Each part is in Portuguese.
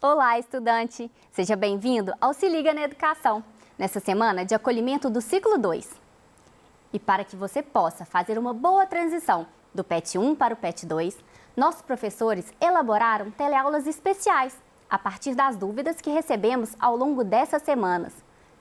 Olá, estudante! Seja bem-vindo ao Se Liga na Educação, nessa semana de acolhimento do ciclo 2. E para que você possa fazer uma boa transição do PET 1 para o PET 2, nossos professores elaboraram teleaulas especiais a partir das dúvidas que recebemos ao longo dessas semanas.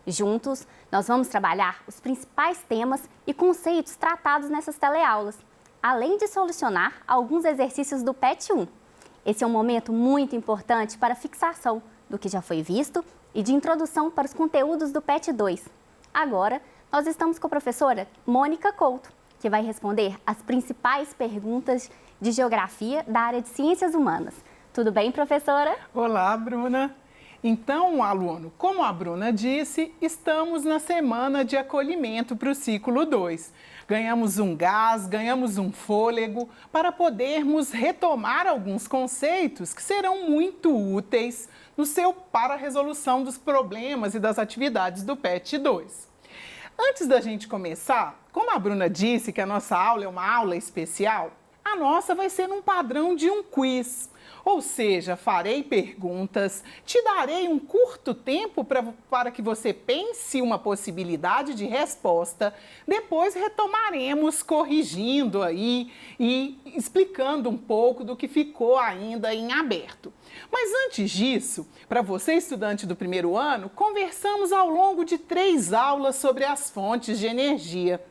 Juntos, nós vamos trabalhar os principais temas e conceitos tratados nessas teleaulas, além de solucionar alguns exercícios do PET 1. Esse é um momento muito importante para a fixação do que já foi visto e de introdução para os conteúdos do PET 2. Agora, nós estamos com a professora Mônica Couto, que vai responder as principais perguntas de geografia da área de Ciências Humanas. Tudo bem, professora? Olá, Bruna. Então, aluno, como a Bruna disse, estamos na semana de acolhimento para o ciclo 2. Ganhamos um gás, ganhamos um fôlego para podermos retomar alguns conceitos que serão muito úteis para a resolução dos problemas e das atividades do PET 2. Antes da gente começar, como a Bruna disse que a nossa aula é uma aula especial, a nossa vai ser num padrão de um quiz. Ou seja, farei perguntas, te darei um curto tempo para que você pense uma possibilidade de resposta, depois retomaremos corrigindo aí e explicando um pouco do que ficou ainda em aberto. Mas antes disso, para você estudante do primeiro ano, conversamos ao longo de 3 aulas sobre as fontes de energia.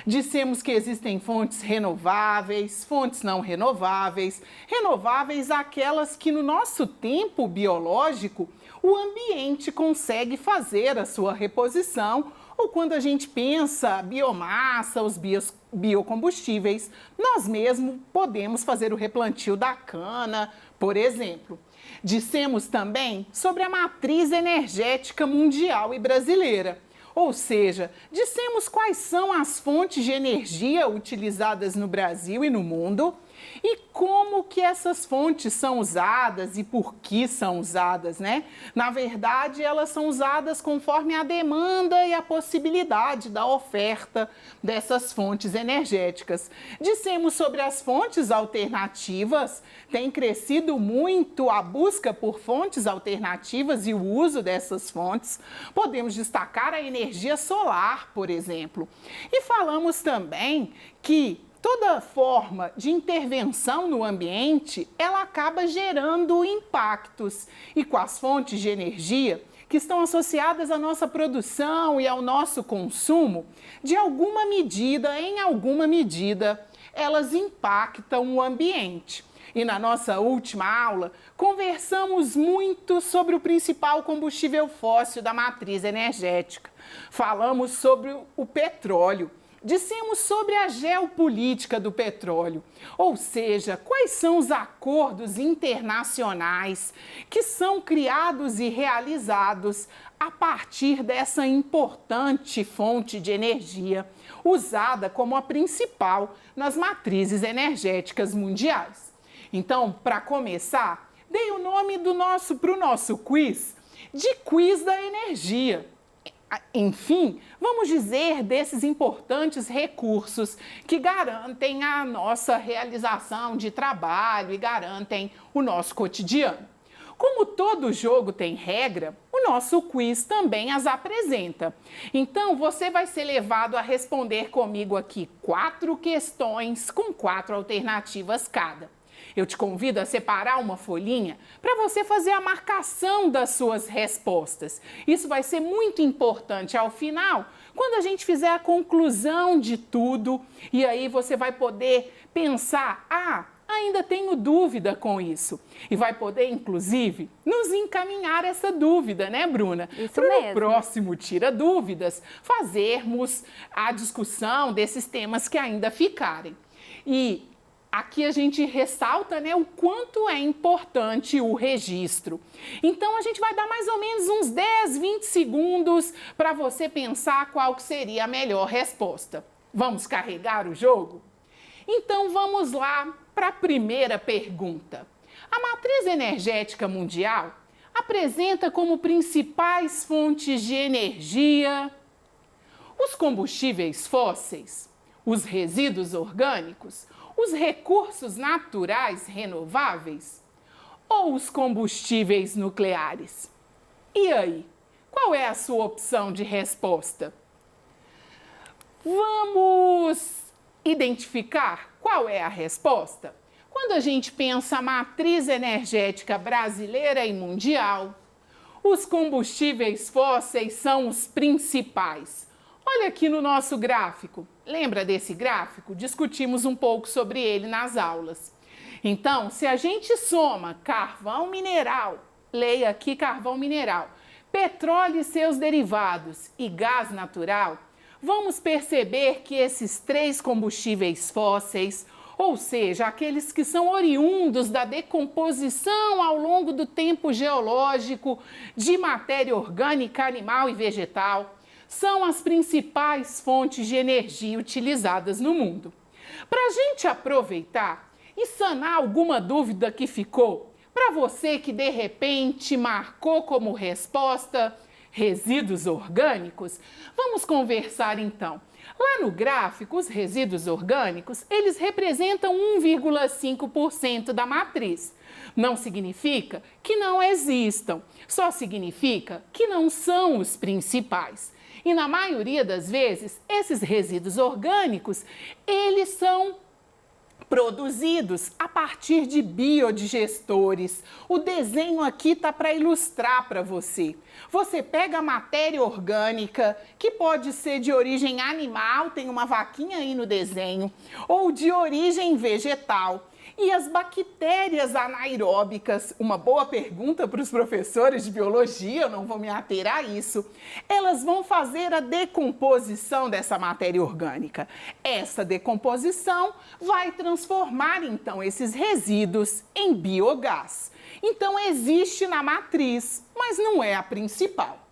Dissemos que existem fontes renováveis, fontes não renováveis, renováveis aquelas que no nosso tempo biológico o ambiente consegue fazer a sua reposição, ou quando a gente pensa biomassa, os biocombustíveis, nós mesmos podemos fazer o replantio da cana, por exemplo. Dissemos também sobre a matriz energética mundial e brasileira. Ou seja, dissemos quais são as fontes de energia utilizadas no Brasil e no mundo e como que essas fontes são usadas e por que são usadas, né? Na verdade, elas são usadas conforme a demanda e a possibilidade da oferta dessas fontes energéticas. Dissemos sobre as fontes alternativas, tem crescido muito a busca por fontes alternativas e o uso dessas fontes. Podemos destacar a energia solar, por exemplo. E falamos também que toda forma de intervenção no ambiente, ela acaba gerando impactos. E com as fontes de energia que estão associadas à nossa produção e ao nosso consumo, de alguma medida, em alguma medida, elas impactam o ambiente. E na nossa última aula, conversamos muito sobre o principal combustível fóssil da matriz energética. Falamos sobre o petróleo. Dissemos sobre a geopolítica do petróleo, ou seja, quais são os acordos internacionais que são criados e realizados a partir dessa importante fonte de energia, usada como a principal nas matrizes energéticas mundiais. Então, para começar, dei o nome para o nosso quiz de Quiz da Energia. Enfim, vamos dizer desses importantes recursos que garantem a nossa realização de trabalho e garantem o nosso cotidiano. Como todo jogo tem regra, o nosso quiz também as apresenta. Então, você vai ser levado a responder comigo aqui 4 questões com 4 alternativas cada. Eu te convido a separar uma folhinha para você fazer a marcação das suas respostas. Isso vai ser muito importante ao final, quando a gente fizer a conclusão de tudo, e aí você vai poder pensar, ainda tenho dúvida com isso. E vai poder, inclusive, nos encaminhar essa dúvida, né, Bruna? Isso mesmo. No próximo Tira Dúvidas, fazermos a discussão desses temas que ainda ficarem. E aqui a gente ressalta, né, o quanto é importante o registro. Então, a gente vai dar mais ou menos uns 10, 20 segundos para você pensar qual que seria a melhor resposta. Vamos carregar o jogo? Então, vamos lá para a primeira pergunta. A matriz energética mundial apresenta como principais fontes de energia os combustíveis fósseis, os resíduos orgânicos, os recursos naturais renováveis ou os combustíveis nucleares? E aí, qual é a sua opção de resposta? Vamos identificar qual é a resposta? Quando a gente pensa matriz energética brasileira e mundial, os combustíveis fósseis são os principais. Olha aqui no nosso gráfico. Lembra desse gráfico? Discutimos um pouco sobre ele nas aulas. Então, se a gente soma carvão mineral, leia aqui carvão mineral, petróleo e seus derivados e gás natural, vamos perceber que esses três combustíveis fósseis, ou seja, aqueles que são oriundos da decomposição ao longo do tempo geológico de matéria orgânica, animal e vegetal, são as principais fontes de energia utilizadas no mundo. Para a gente aproveitar e sanar alguma dúvida que ficou, para você que de repente marcou como resposta resíduos orgânicos, vamos conversar então. Lá no gráfico, os resíduos orgânicos, eles representam 1,5% da matriz. Não significa que não existam, só significa que não são os principais. E na maioria das vezes, esses resíduos orgânicos, eles são produzidos a partir de biodigestores. O desenho aqui está para ilustrar para você. Você pega a matéria orgânica, que pode ser de origem animal, tem uma vaquinha aí no desenho, ou de origem vegetal. E as bactérias anaeróbicas, uma boa pergunta para os professores de biologia, eu não vou me ater a isso, elas vão fazer a decomposição dessa matéria orgânica. Essa decomposição vai transformar, então, esses resíduos em biogás. Então, existe na matriz, mas não é a principal.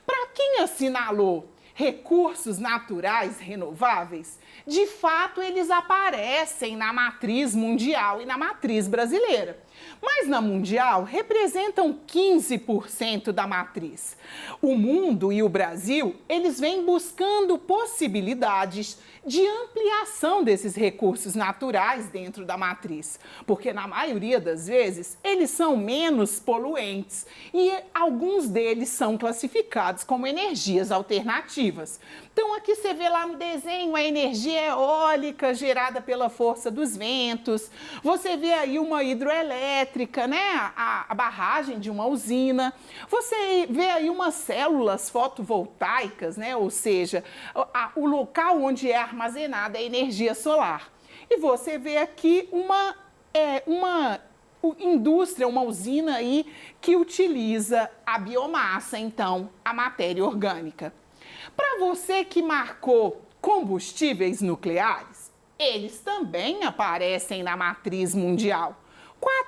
Para quem assinalou recursos naturais renováveis, de fato eles aparecem na matriz mundial e na matriz brasileira. Mas na mundial representam 15% da matriz. O mundo e o Brasil, eles vêm buscando possibilidades de ampliação desses recursos naturais dentro da matriz, porque na maioria das vezes eles são menos poluentes e alguns deles são classificados como energias alternativas. Então aqui você vê lá no desenho a energia eólica gerada pela força dos ventos, você vê aí uma hidroelétrica, né? A barragem de uma usina, você vê aí umas células fotovoltaicas, né? Ou seja, o local onde é armazenada a energia solar. E você vê aqui uma indústria, uma usina aí que utiliza a biomassa, então, a matéria orgânica. Para você que marcou combustíveis nucleares, eles também aparecem na matriz mundial.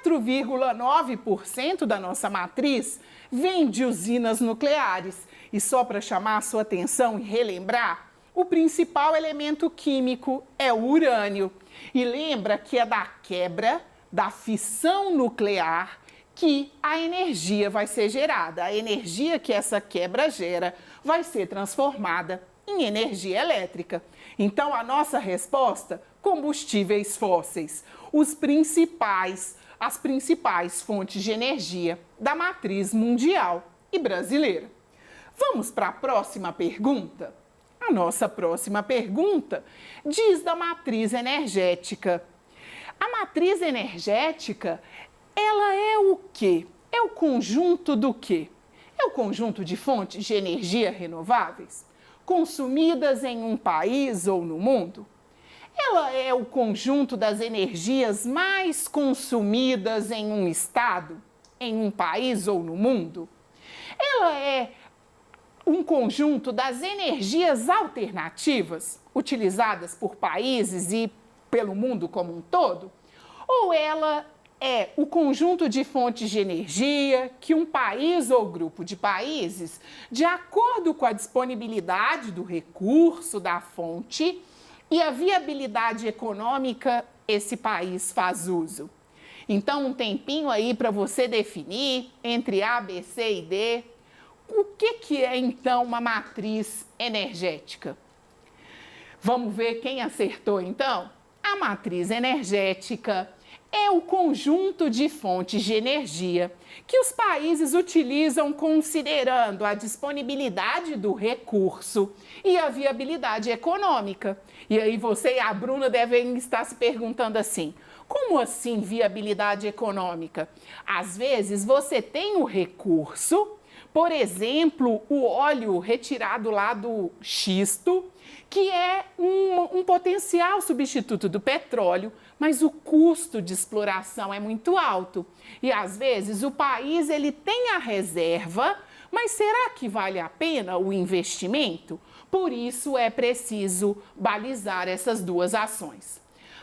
4,9% da nossa matriz vem de usinas nucleares. E só para chamar a sua atenção e relembrar, o principal elemento químico é o urânio. E lembra que é da quebra, da fissão nuclear, que a energia vai ser gerada. A energia que essa quebra gera vai ser transformada em energia elétrica. Então, a nossa resposta, combustíveis fósseis, as principais fontes de energia da matriz mundial e brasileira. Vamos para a próxima pergunta? A nossa próxima pergunta diz da matriz energética. A matriz energética, ela é o quê? É o conjunto do quê? É o conjunto de fontes de energia renováveis consumidas em um país ou no mundo? Ela é o conjunto das energias mais consumidas em um estado, em um país ou no mundo? Ela é um conjunto das energias alternativas utilizadas por países e pelo mundo como um todo? Ou ela é o conjunto de fontes de energia que um país ou grupo de países, de acordo com a disponibilidade do recurso, da fonte e a viabilidade econômica, esse país faz uso? Então, um tempinho aí para você definir entre A, B, C e D. O que é, então, uma matriz energética? Vamos ver quem acertou, então? A matriz energética é o conjunto de fontes de energia que os países utilizam considerando a disponibilidade do recurso e a viabilidade econômica. E aí você e a Bruna devem estar se perguntando assim: como assim viabilidade econômica? Às vezes você tem o recurso, por exemplo, o óleo retirado lá do xisto, que é um potencial substituto do petróleo, mas o custo de exploração é muito alto. E às vezes o país ele tem a reserva, mas será que vale a pena o investimento? Por isso é preciso balizar essas duas ações.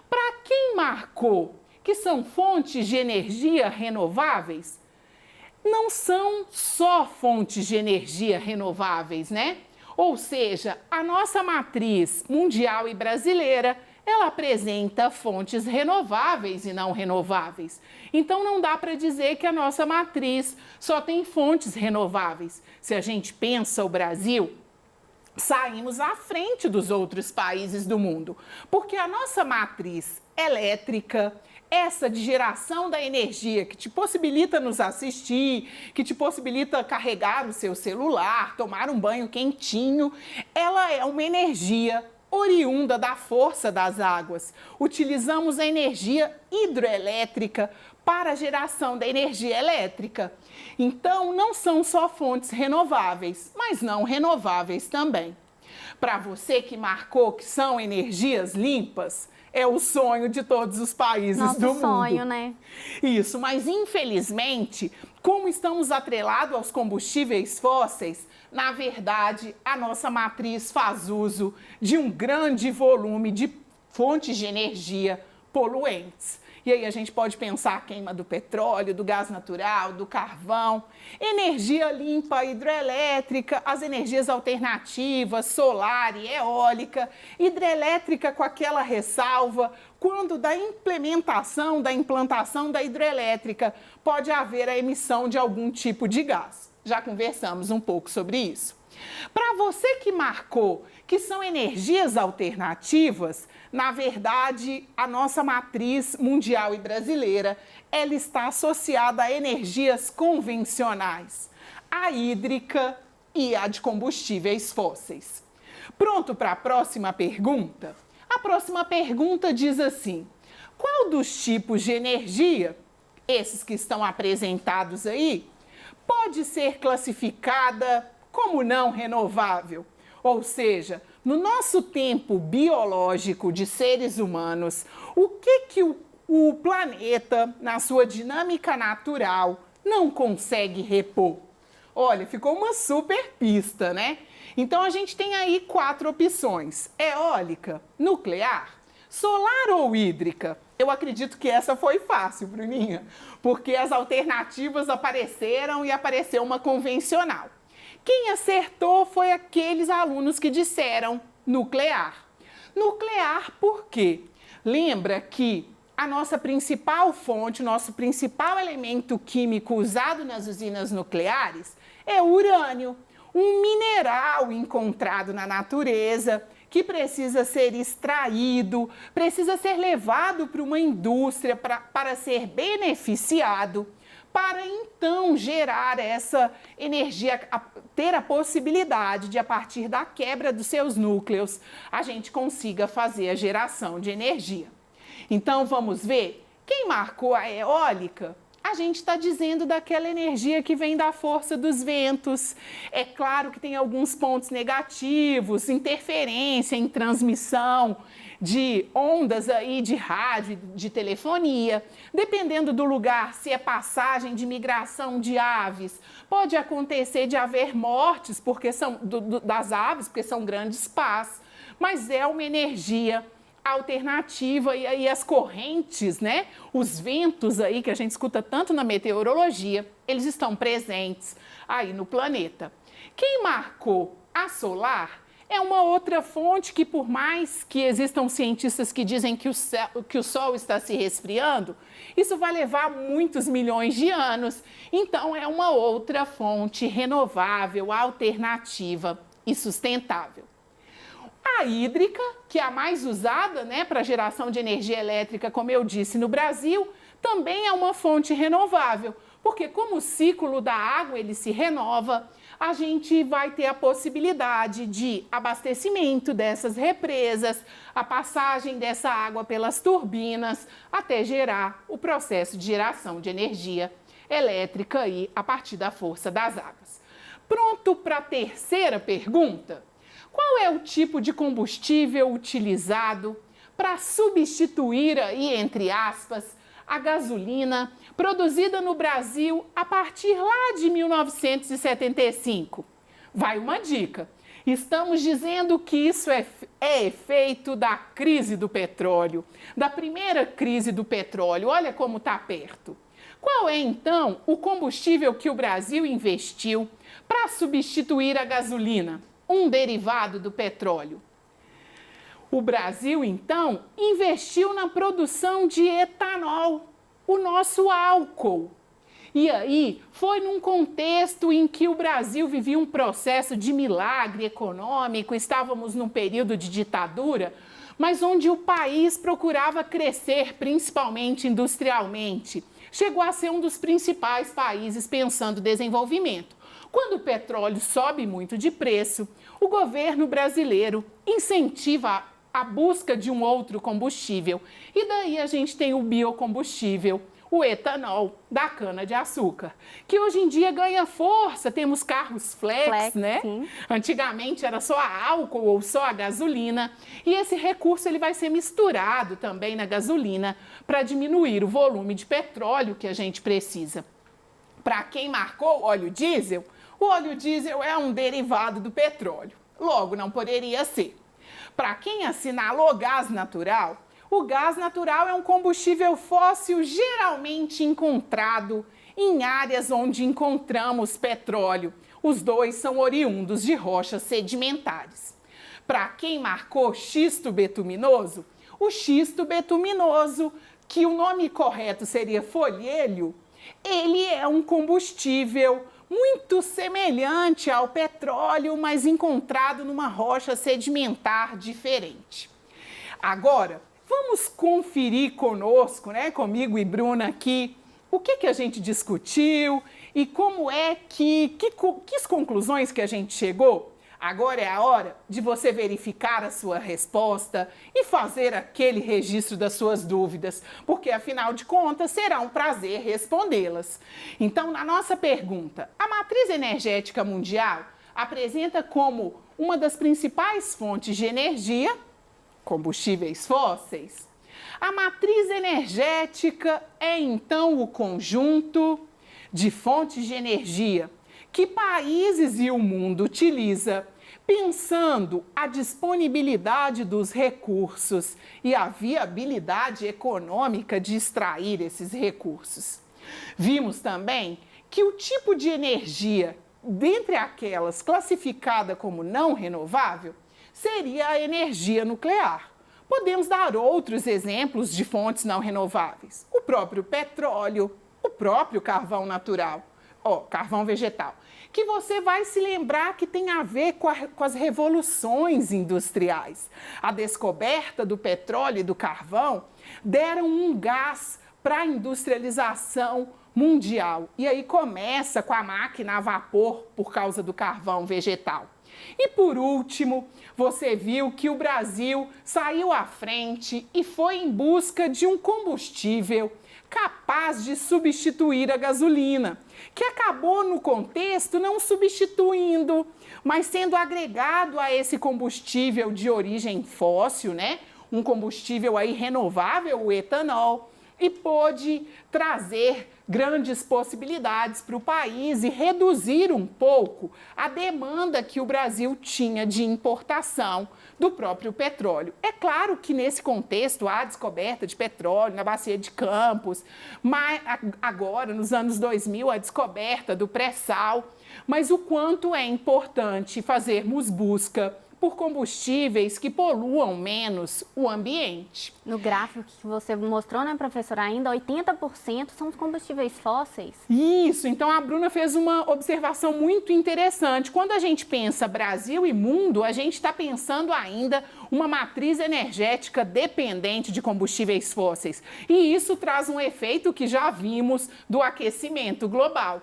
Para quem marcou que são fontes de energia renováveis, não são só fontes de energia renováveis, né? Ou seja, a nossa matriz mundial e brasileira, ela apresenta fontes renováveis e não renováveis. Então não dá para dizer que a nossa matriz só tem fontes renováveis. Se a gente pensa o Brasil, saímos à frente dos outros países do mundo, porque a nossa matriz elétrica, essa de geração da energia que te possibilita nos assistir, que te possibilita carregar o seu celular, tomar um banho quentinho, ela é uma energia oriunda da força das águas. Utilizamos a energia hidroelétrica para a geração da energia elétrica. Então, não são só fontes renováveis, mas não renováveis também. Para você que marcou que são energias limpas, é o sonho de todos os países do mundo. Nosso sonho, né? Isso, mas infelizmente, como estamos atrelados aos combustíveis fósseis, na verdade, a nossa matriz faz uso de um grande volume de fontes de energia poluentes. E aí a gente pode pensar a queima do petróleo, do gás natural, do carvão, energia limpa hidroelétrica, as energias alternativas, solar e eólica, hidrelétrica com aquela ressalva, quando da implantação da hidrelétrica pode haver a emissão de algum tipo de gás. Já conversamos um pouco sobre isso. Para você que marcou que são energias alternativas, na verdade, a nossa matriz mundial e brasileira, ela está associada a energias convencionais, a hídrica e a de combustíveis fósseis. Pronto para a próxima pergunta? A próxima pergunta diz assim: qual dos tipos de energia, esses que estão apresentados aí, pode ser classificada como não renovável? Ou seja, no nosso tempo biológico de seres humanos, o que o planeta, na sua dinâmica natural, não consegue repor? Olha, ficou uma super pista, né? Então a gente tem aí 4 opções: eólica, nuclear, solar ou hídrica. Eu acredito que essa foi fácil, Bruninha, porque as alternativas apareceram e apareceu uma convencional. Quem acertou foi aqueles alunos que disseram nuclear. Nuclear por quê? Lembra que a nossa principal fonte, o nosso principal elemento químico usado nas usinas nucleares é o urânio, um mineral encontrado na natureza que precisa ser extraído, precisa ser levado para uma indústria para ser beneficiado, para então gerar essa energia, ter a possibilidade de, a partir da quebra dos seus núcleos, a gente consiga fazer a geração de energia. Então, vamos ver? Quem marcou a eólica? A gente está dizendo daquela energia que vem da força dos ventos. É claro que tem alguns pontos negativos, interferência em transmissão de ondas aí de rádio, de telefonia. Dependendo do lugar, se é passagem de migração de aves, pode acontecer de haver mortes porque das aves, porque são grandes pás. Mas é uma energia alternativa e aí as correntes, né? Os ventos aí que a gente escuta tanto na meteorologia, eles estão presentes aí no planeta. Quem marcou a solar é uma outra fonte que, por mais que existam cientistas que dizem que o Sol está se resfriando, isso vai levar muitos milhões de anos. Então, é uma outra fonte renovável, alternativa e sustentável. A hídrica, que é a mais usada, né, para geração de energia elétrica, como eu disse, no Brasil, também é uma fonte renovável, porque como o ciclo da água ele se renova, a gente vai ter a possibilidade de abastecimento dessas represas, a passagem dessa água pelas turbinas, até gerar o processo de geração de energia elétrica aí, a partir da força das águas. Pronto para a terceira pergunta? Qual é o tipo de combustível utilizado para substituir aí, entre aspas, a gasolina produzida no Brasil a partir lá de 1975? Vai uma dica. Estamos dizendo que isso é efeito da crise do petróleo, da primeira crise do petróleo. Olha como está perto. Qual é, então, o combustível que o Brasil investiu para substituir a gasolina, um derivado do petróleo? O Brasil, então, investiu na produção de etanol, o nosso álcool. E aí, foi num contexto em que o Brasil vivia um processo de milagre econômico, estávamos num período de ditadura, mas onde o país procurava crescer, principalmente industrialmente. Chegou a ser um dos principais países pensando desenvolvimento. Quando o petróleo sobe muito de preço, o governo brasileiro incentiva a busca de um outro combustível. E daí a gente tem o biocombustível, o etanol da cana-de-açúcar, que hoje em dia ganha força. Temos carros flex, né? Sim. Antigamente era só a álcool ou só a gasolina. E esse recurso ele vai ser misturado também na gasolina para diminuir o volume de petróleo que a gente precisa. Para quem marcou óleo diesel, o óleo diesel é um derivado do petróleo. Logo, não poderia ser. Para quem assinalou gás natural, o gás natural é um combustível fóssil geralmente encontrado em áreas onde encontramos petróleo. Os dois são oriundos de rochas sedimentares. Para quem marcou xisto betuminoso, o xisto betuminoso, que o nome correto seria folhélio, ele é um combustível muito semelhante ao petróleo, mas encontrado numa rocha sedimentar diferente. Agora, vamos conferir conosco, né, comigo e Bruna aqui, o que a gente discutiu e como é que conclusões que a gente chegou. Agora é a hora de você verificar a sua resposta e fazer aquele registro das suas dúvidas, porque afinal de contas será um prazer respondê-las. Então, na nossa pergunta, a matriz energética mundial apresenta como uma das principais fontes de energia combustíveis fósseis. A matriz energética é então o conjunto de fontes de energia que países e o mundo utiliza, pensando a disponibilidade dos recursos e a viabilidade econômica de extrair esses recursos. Vimos também que o tipo de energia, dentre aquelas classificada como não renovável, seria a energia nuclear. Podemos dar outros exemplos de fontes não renováveis. O próprio petróleo, o próprio carvão natural, carvão vegetal, que você vai se lembrar que tem a ver com as revoluções industriais. A descoberta do petróleo e do carvão deram um gás para a industrialização mundial. E aí começa com a máquina a vapor por causa do carvão vegetal. E por último, você viu que o Brasil saiu à frente e foi em busca de um combustível capaz de substituir a gasolina, que acabou no contexto não substituindo, mas sendo agregado a esse combustível de origem fóssil, né? Um combustível aí renovável, o etanol, e pôde trazer grandes possibilidades para o país e reduzir um pouco a demanda que o Brasil tinha de importação do próprio petróleo. É claro que nesse contexto há descoberta de petróleo na bacia de Campos, mas agora nos anos 2000 a descoberta do pré-sal, mas o quanto é importante fazermos busca por combustíveis que poluam menos o ambiente. No gráfico que você mostrou, né, professora, ainda 80% são os combustíveis fósseis. Isso, então a Bruna fez uma observação muito interessante. Quando a gente pensa Brasil e mundo, a gente está pensando ainda uma matriz energética dependente de combustíveis fósseis. E isso traz um efeito que já vimos do aquecimento global.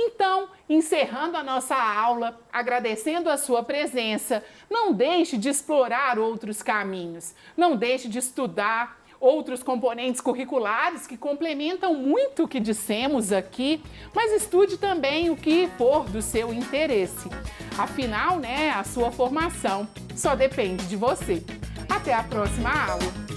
Então, encerrando a nossa aula, agradecendo a sua presença, não deixe de explorar outros caminhos, não deixe de estudar outros componentes curriculares que complementam muito o que dissemos aqui, mas estude também o que for do seu interesse. Afinal, a sua formação só depende de você. Até a próxima aula!